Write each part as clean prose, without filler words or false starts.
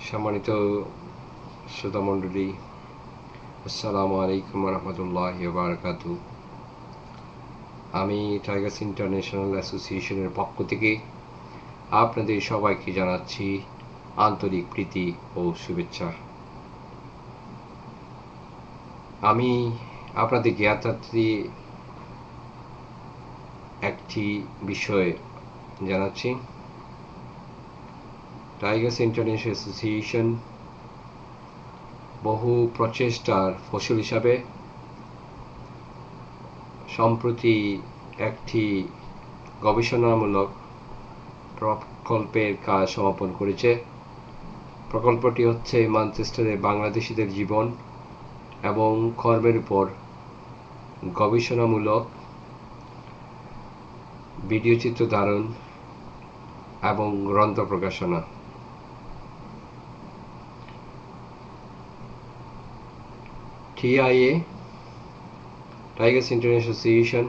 সম্মানিত শ্রোতামণ্ডলী, আসসালামু আলাইকুম রহমতুল্লাহি ওয়া বারাকাতুহু। আমি টাইগার্স ইন্টারন্যাশনাল অ্যাসোসিয়েশনের পক্ষ থেকে আপনাদের সবাইকে জানাচ্ছি আন্তরিক প্রীতি ও শুভেচ্ছা। আমি আপনাদের জ্ঞাতার্থে একটি বিষয় জানাচ্ছি। টাইগার্স ইন্টারন্যাশনাল অ্যাসোসিয়েশন বহু প্রচেষ্টার ফসল হিসাবে সম্প্রতি একটি গবেষণামূলক প্রকল্পের কাজ সমাপন করেছে। প্রকল্পটি হচ্ছে ম্যানচেস্টারে বাংলাদেশিদের জীবন এবং কর্মের উপর গবেষণামূলক ভিডিও চিত্র ধারণ এবং গ্রন্থ প্রকাশনা। TIA টাইগার্স ইন্টারন্যাশনাল অ্যাসোসিয়েশন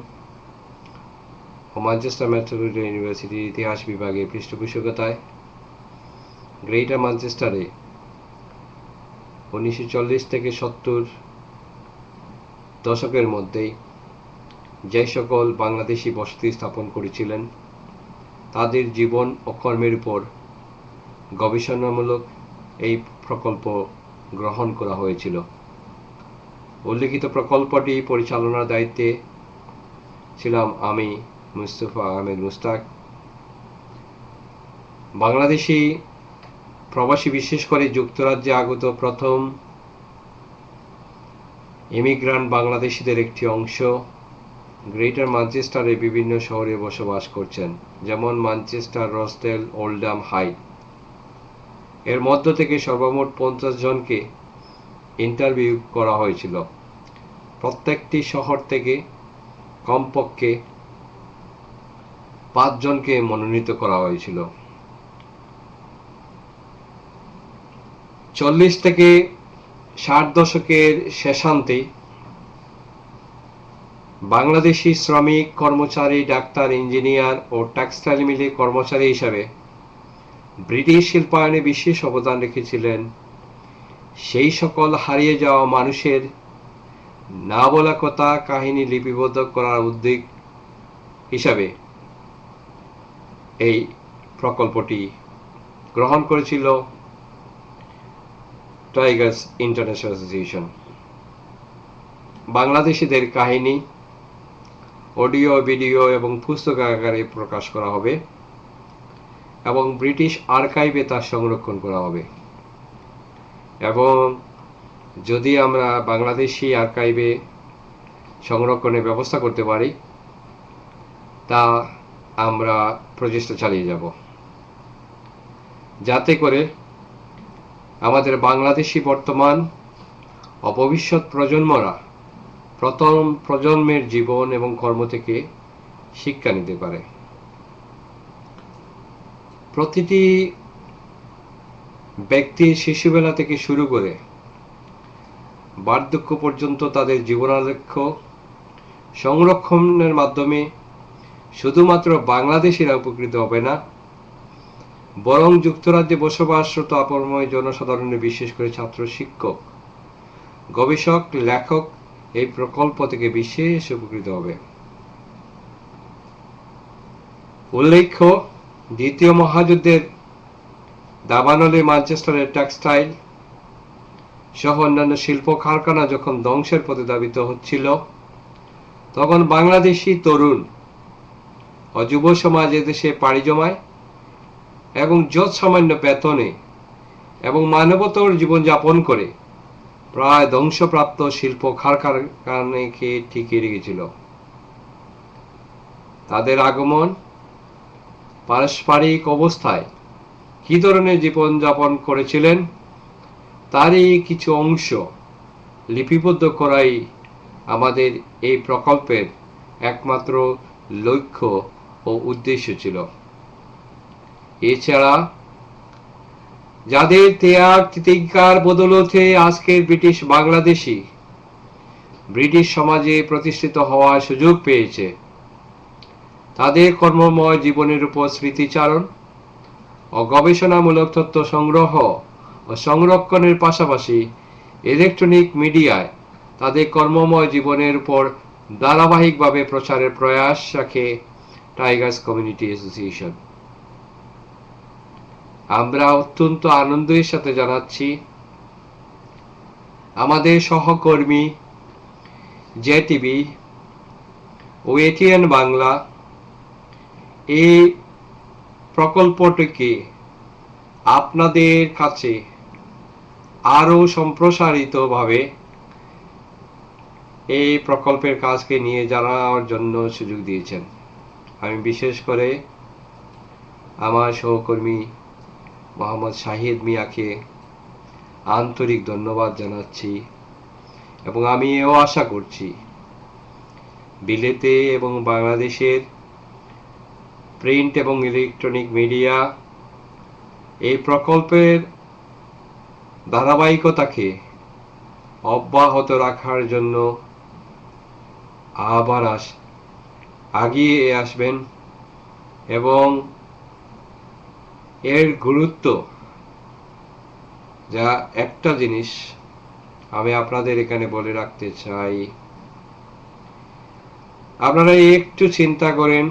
ও ম্যানচেস্টার মেট্রোপলিটন ইউনিভার্সিটির ইতিহাস বিভাগের পৃষ্ঠপোষকতায় গ্রেটার ম্যানচেস্টারে 1940 থেকে 70 দশকের মধ্যে যে সকল বাংলাদেশি বসতি স্থাপন করেছিলেন তাদের জীবন ও কর্মের উপর গবেষণামূলক এই প্রকল্প গ্রহণ করা হয়েছিল। উল্লেখিত প্রকল্পটি পরিচালনার দায়িত্বে ছিলাম আমি, মুস্তফা আহমেদ মুস্তাক। বাংলাদেশি প্রবাসী, বিশেষ করে যুক্তরাজ্যে আগত প্রথম ইমিগ্রান্ট বাংলাদেশিদের একটি অংশ গ্রেটার ম্যানচেস্টারে বিভিন্ন শহরে বসবাস করছেন, যেমন ম্যানচেস্টার, রসডেল, ওল্ডহাম, হাইড। এর মধ্য থেকে সর্বমোট 50 জনকে ইন্টারভিউ করা হয়েছিল। প্রত্যেকটি শহর থেকে কমপক্ষে 5 জনকে মনোনীত করা হয়েছিল। 40 থেকে 60 দশকের শেষান্তে বাংলাদেশি শ্রমিক, কর্মচারী, ডাক্তার, ইঞ্জিনিয়ার ও টেক্সটাইল মিলে কর্মচারী হিসাবে ব্রিটিশ শিল্পায়নে বিশেষ অবদান রেখেছিলেন সেই সকল হারিয়ে যাওয়া মানুষের না বলা কথা কাহিনী লিপিবদ্ধ করার উদ্যোগ হিসাবে এই প্রকল্পটি গ্রহণ করেছিল টাইগার্স ইন্টারন্যাশনাল অ্যাসোসিয়েশন। বাংলাদেশিদের কাহিনী অডিও, ভিডিও এবং পুস্তক আকারে প্রকাশ করা হবে এবং ব্রিটিশ আর্কাইভে তা সংরক্ষণ করা হবে। এবং যদি আমরা বাংলাদেশি আর্কাইভে সংরক্ষণের ব্যবস্থা করতে পারি তা আমরা প্রচেষ্টা চালিয়ে যাব, যাতে করে আমাদের বাংলাদেশি বর্তমান ও ভবিষ্যৎ প্রজন্মরা প্রথম প্রজন্মের জীবন এবং কর্ম থেকে শিক্ষা নিতে পারে। প্রতিটি ব্যক্তির শিশুবেলা থেকে শুরু করে বার্ধক্য পর্যন্ত তাদের জীবনালক্ষ্য সংরক্ষণের মাধ্যমে শুধুমাত্র বাংলাদেশিরা উপকৃত হবে না, বরং যুক্তরাজ্যে বসবাসরত আপাময় জনসাধারণের, বিশেষ করে ছাত্র, শিক্ষক, গবেষক, লেখক এই প্রকল্প থেকে বিশেষ উপকৃত হবে। উল্লেখ্য, দ্বিতীয় মহাযুদ্ধের দাবানলে ম্যানচেস্টারের টেক্সটাইল সহ অন্যান্য শিল্প কারখানা যখন ধ্বংসের পথে ধাবিত হচ্ছিল, তখন বাংলাদেশি তরুণ ও যুব সমাজ এদেশে পাড়ি জমায় এবং যৎ সামান্য বেতনে এবং মানবতর জীবনযাপন করে প্রায় ধ্বংসপ্রাপ্ত শিল্প কারখানাকে টিকিয়ে রেখেছিল। তাদের আগমন পারস্পরিক অবস্থায় কি ধরনের জীবনযাপন করেছিলেন তারই কিছু অংশ লিপিবদ্ধ করাই আমাদের এই প্রকল্পের একমাত্র লক্ষ্য ও উদ্দেশ্য ছিল। এছাড়া যাদের ত্যাগ তিতিক্ষার বদৌলতে আজকের ব্রিটিশ বাংলাদেশি ব্রিটিশ সমাজে প্রতিষ্ঠিত হওয়ার সুযোগ পেয়েছে, তাদের কর্মময় জীবনের উপর স্মৃতিচারণ ও গবেষণামূলক তথ্য সংগ্রহ ও সংরক্ষণের পাশাপাশি ইলেকট্রনিক মিডিয়ায় তাদের কর্মময় জীবনের উপর ধারাবাহিকভাবে প্রচারের প্রয়াস রাখে টাইগার্স কমিউনিটি অ্যাসোসিয়েশন। আমরা অত্যন্ত আনন্দের সাথে জানাচ্ছি আমাদের সহকর্মী জেটিভি ও এটিএন বাংলা এই প্রকল্পটিকে আপনাদের কাছে আরো সম্প্রসারিতভাবে এই প্রকল্পের কাজকে নিয়ে যাওয়ার জন্য সুযোগ দিয়েছেন। আমি বিশেষ করে আমার সহকর্মী মোহাম্মদ শাহিদ মিয়াকে আন্তরিক ধন্যবাদ জানাচ্ছি এবং আমি এও আশা করছি বিলেতে এবং বাংলাদেশের প্রিন্ট এবং ইলেকট্রনিক মিডিয়া এই প্রকল্পের ধারাবাহিকতাকে অব্যাহত রাখার জন্য আবার আগিয়ে আসবেন এবং এর গুরুত্ব যা একটা জিনিস আমি আপনাদের এখানে বলে রাখতে চাই, আপনারা একটু চিন্তা করেন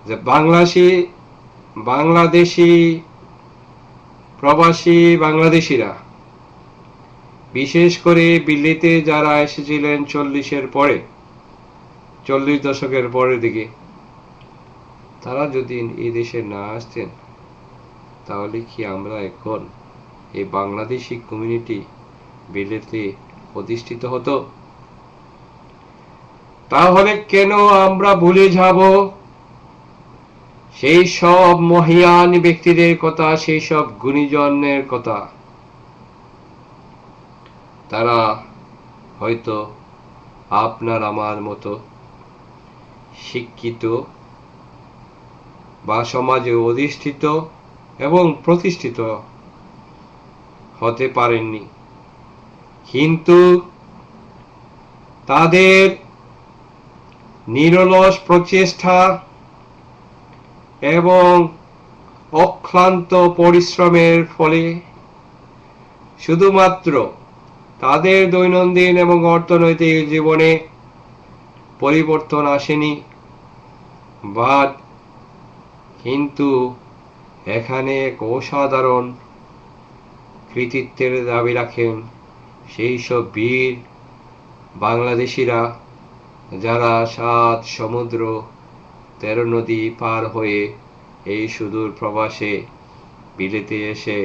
যে বাংলাদেশি প্রবাসী বাংলাদেশিরা বিশেষ করে বিলেতে যারা এসেছিলেন 40 দশকের পরের দিকে, তারা যদি এই দেশে না আসতেন তাহলে কি আমরা এখন এই বাংলাদেশি কমিউনিটি বিলেতে প্রতিষ্ঠিত হতো? তাহলে কেন আমরা ভুলে যাব সেই সব মহিয়ান ব্যক্তিদের কথা, সেই সব গুণীজনের কথা? তারা হয়তো আপনার আমার মতো শিক্ষিত বা সমাজে অধিষ্ঠিত এবং প্রতিষ্ঠিত হতে পারেননি, কিন্তু তাদের নিরলস প্রচেষ্টা এবং অক্লান্ত পরিশ্রমের ফলে শুধুমাত্র তাদের দৈনন্দিন এবং অর্থনৈতিক জীবনে পরিবর্তন আসেনি, কিন্তু এখানে এক অসাধারণ কৃতিত্বের দাবি রাখেন সেই সব বীর বাংলাদেশিরা যারা 7 সমুদ্র 13 নদী পার হয়ে এই সুদূর প্রবাসে বিলেতে এসে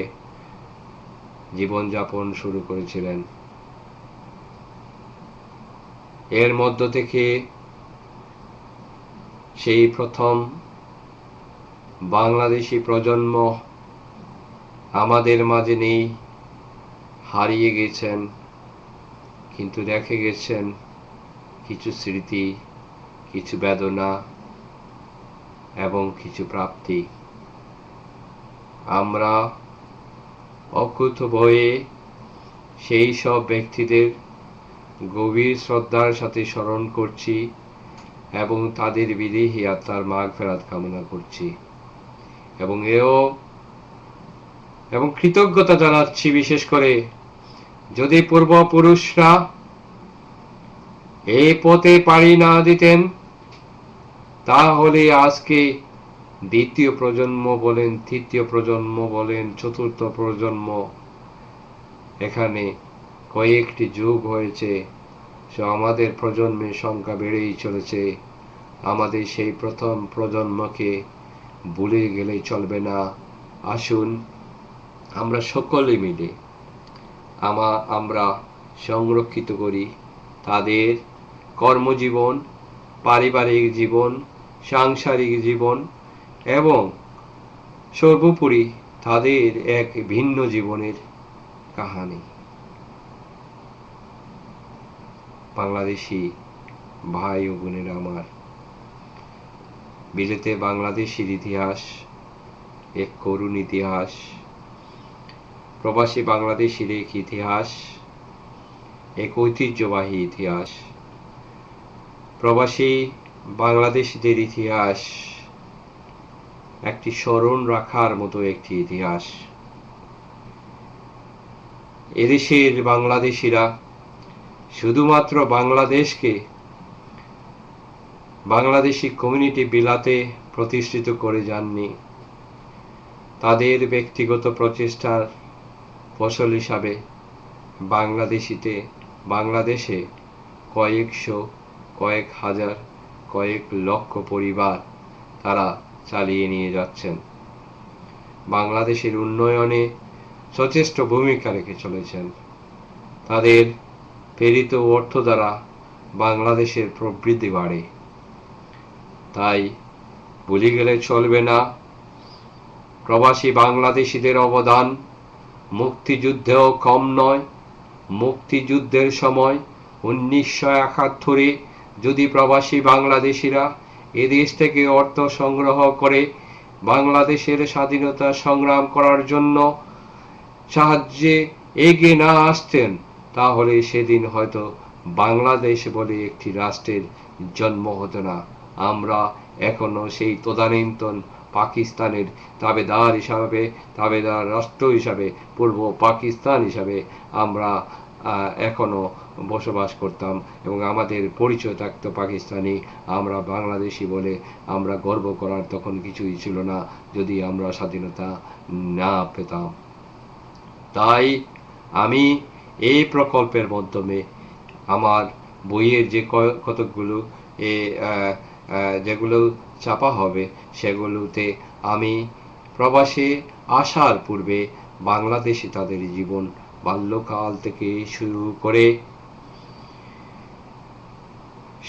জীবনযাপন শুরু করেছিলেন। এর মধ্য থেকে সেই প্রথম বাংলাদেশি প্রজন্ম আমাদের মাঝে নেই, হারিয়ে গেছেন, কিন্তু রেখে গেছেন কিছু স্মৃতি, কিছু বেদনা এবং কিছু প্রাপ্তি। আমরা অকুতোভয়ে সেই সব ব্যক্তিদের গভীর শ্রদ্ধার সাথে স্মরণ করছি এবং তাদের বিদেহী আত্মার মাগফিরাত কামনা করছি এবং কৃতজ্ঞতা জানাচ্ছি বিশেষ করে যদি পূর্বপুরুষরা এই পথে পাড়ি না দিতেন তাহলে আজকে দ্বিতীয় প্রজন্ম বলেন, তৃতীয় প্রজন্ম বলেন, চতুর্থ প্রজন্ম, এখানে কয়েকটি যুগ হয়েছে, আমাদের প্রজন্মের সংখ্যা বেড়েই চলেছে। আমাদের সেই প্রথম প্রজন্মকে ভুলে গেলে চলবে না। আসুন আমরা সকলে মিলে আমরা সংরক্ষিত করি তাদের কর্মজীবন, পারিবারিক জীবন, সাংসারিক জীবন এবং সর্বোপরি তাদের এক ভিন্ন জীবনের কাহিনী। বাংলাদেশি ভাই ও বোনেরা আমার, বিলেতে বাংলাদেশের ইতিহাস এক করুণ ইতিহাস, প্রবাসী বাংলাদেশের এক ইতিহাস, এক ঐতিহ্যবাহী ইতিহাস। প্রবাসী বাংলাদেশিদের ইতিহাস একটি স্মরণ রাখার মতো একটি ইতিহাস। এদেশের বাংলাদেশিরা শুধুমাত্র বাংলাদেশি কমিউনিটি বিলাতে প্রতিষ্ঠিত করে যাননি, তাদের ব্যক্তিগত প্রচেষ্টার ফসল হিসাবে বাংলাদেশে কয়েকশো, কয়েক হাজার, কয়েক লক্ষ পরিবার তারা চালিয়ে নিয়ে যাচ্ছেন। বাংলাদেশের উন্নয়নে সচেষ্ট ভূমিকা রেখে চলেছেন। তাদের প্রেরিত অর্থ দ্বারা বাংলাদেশের প্রবৃদ্ধি বাড়ে। তাই ভুলে গেলে চলবে না, প্রবাসী বাংলাদেশিদের অবদান মুক্তিযুদ্ধেও কম নয়। মুক্তিযুদ্ধের সময় 1971-এ যদি প্রবাসী বাংলাদেশিরা এদেশ থেকে অর্থ সংগ্রহ করে বাংলাদেশের স্বাধীনতা সংগ্রাম করার জন্য সাহায্যে এগিয়ে না আসতেন, তাহলে সেদিন হয়তো বাংলাদেশ বলে একটি রাষ্ট্রের জন্ম হতো না। আমরা এখনো সেই তদানীন্তন পাকিস্তানের তাবেদার রাষ্ট্র হিসাবে, পূর্ব পাকিস্তান হিসাবে আমরা এখনো বসবাস করতাম এবং আমাদের পরিচয় থাকতো পাকিস্তানি। আমরা বাংলাদেশি বলে আমরা গর্ব করার তখন কিছুই ছিল না যদি আমরা স্বাধীনতা না পেতাম। তাই আমি এই প্রকল্পের মাধ্যমে আমার বইয়ের যে কতকগুলো যেগুলো ছাপা হবে সেগুলোতে আমি প্রবাসে আসার পূর্বে বাংলাদেশে তাদের জীবন বাল্যকাল থেকে শুরু করে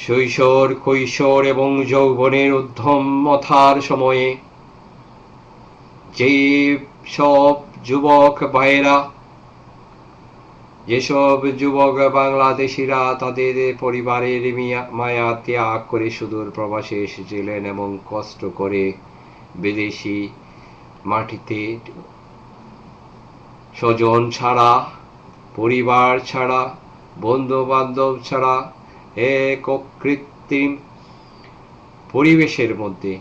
শৈশব, কৈশোর এবং যৌবনের উদ্ধমতার সময়ে যেসব যুবক বাংলাদেশিরা তাদের পরিবারের মায়া ত্যাগ করে সুদূর প্রবাসে এসেছিলেন এবং কষ্ট করে বিদেশি মাটিতে স্বজন ছাড়া, পরিবার ছাড়া, বন্ধু বান্ধব ছাড়া এক কৃত্রিম পরিবেশের মধ্যে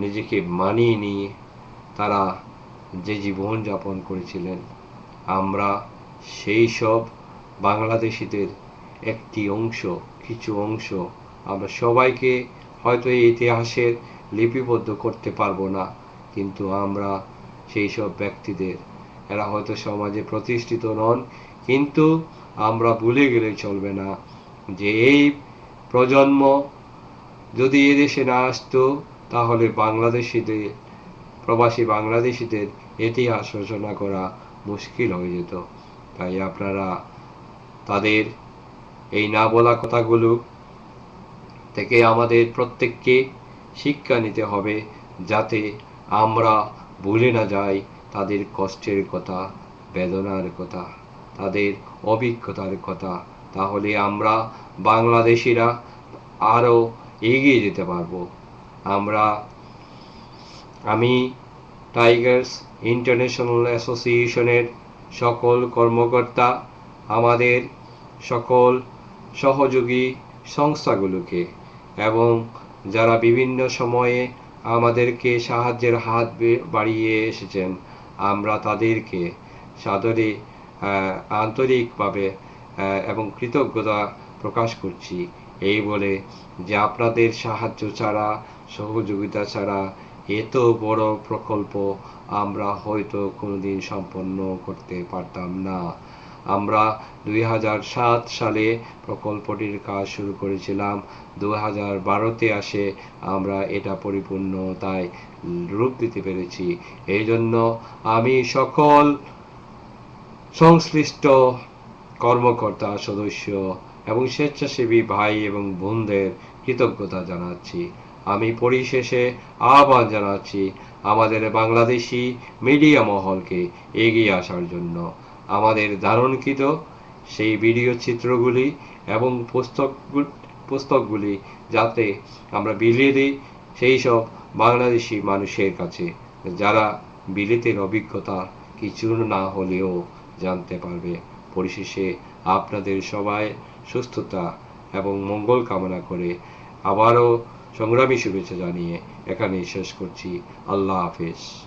নিজেকে মানিয়ে নিয়ে তারা যে জীবন যাপন করেছিলেন, আমরা সেই সব বাংলাদেশিদের কিছু অংশ আমরা সবাইকে হয়তো এই ইতিহাসের লিপিবদ্ধ করতে পারবো না, কিন্তু আমরা সেই সব ব্যক্তিদের, এরা হয়তো সমাজে প্রতিষ্ঠিত নন, কিন্তু আমরা ভুলে গেলে চলবে না যে এই প্রজন্ম যদি এদেশে না আসতো তাহলে প্রবাসী বাংলাদেশিদের ইতিহাস রচনা করা মুশকিল হয়ে যেত। তাই আপনারা তাদের এই না বলা কথাগুলো থেকে আমাদের প্রত্যেককে শিক্ষা নিতে হবে, যাতে আমরা ভুলে না যাই তাদের কষ্টের কথা, বেদনার কথা, তাদের অভিজ্ঞতার কথা। তাহলে আমরা বাংলাদেশিরা আরো এগিয়ে যেতে পারবো। আমি টাইগার্স ইন্টারন্যাশনাল অ্যাসোসিয়েশনের সকল কর্মকর্তা, আমাদের সকল সহযোগী সংস্থাগুলোকে এবং যারা বিভিন্ন সময়ে আমাদেরকে সাহায্যের হাত বাড়িয়ে এসেছেন, আমরা তাদেরকে সাদরে আন্তরিকভাবে এবং কৃতজ্ঞতা প্রকাশ করছি, এই বলে যে আপনাদের সাহায্য ছাড়া, সহযোগিতা ছাড়া এত বড় প্রকল্প আমরা হয়তো কোনোদিন সম্পন্ন করতে পারতাম না। আমরা 2007 সালে প্রকল্পটির কাজ শুরু করেছিলাম। 2012-তে আসে আমরা এটা পরিপূর্ণতায় রূপ দিতে পেরেছি। এই জন্য আমি সকল সংশ্লিষ্ট কর্মকর্তা, সদস্য এবং স্বেচ্ছাসেবী ভাই এবং বোনদের কৃতজ্ঞতা জানাচ্ছি। আমি পরিশেষে আহ্বান জানাচ্ছি আমাদের বাংলাদেশি মিডিয়া মহলকে এগিয়ে আসার জন্য। আমাদের ধারণকৃত সেই ভিডিও চিত্রগুলি এবং পুস্তকগুলি যাতে আমরা বিলিয়ে দিই সেই সব বাংলাদেশি মানুষের কাছে, যারা বিলেতের অভিজ্ঞতা কিছু না হলেও জানতে পারবে। পরিশেষে আপনাদের সবাই সুস্থতা এবং মঙ্গল কামনা করে আবারও সংগ্রামী শুভেচ্ছা জানিয়ে এখানেই শেষ করছি। আল্লাহ হাফেজ।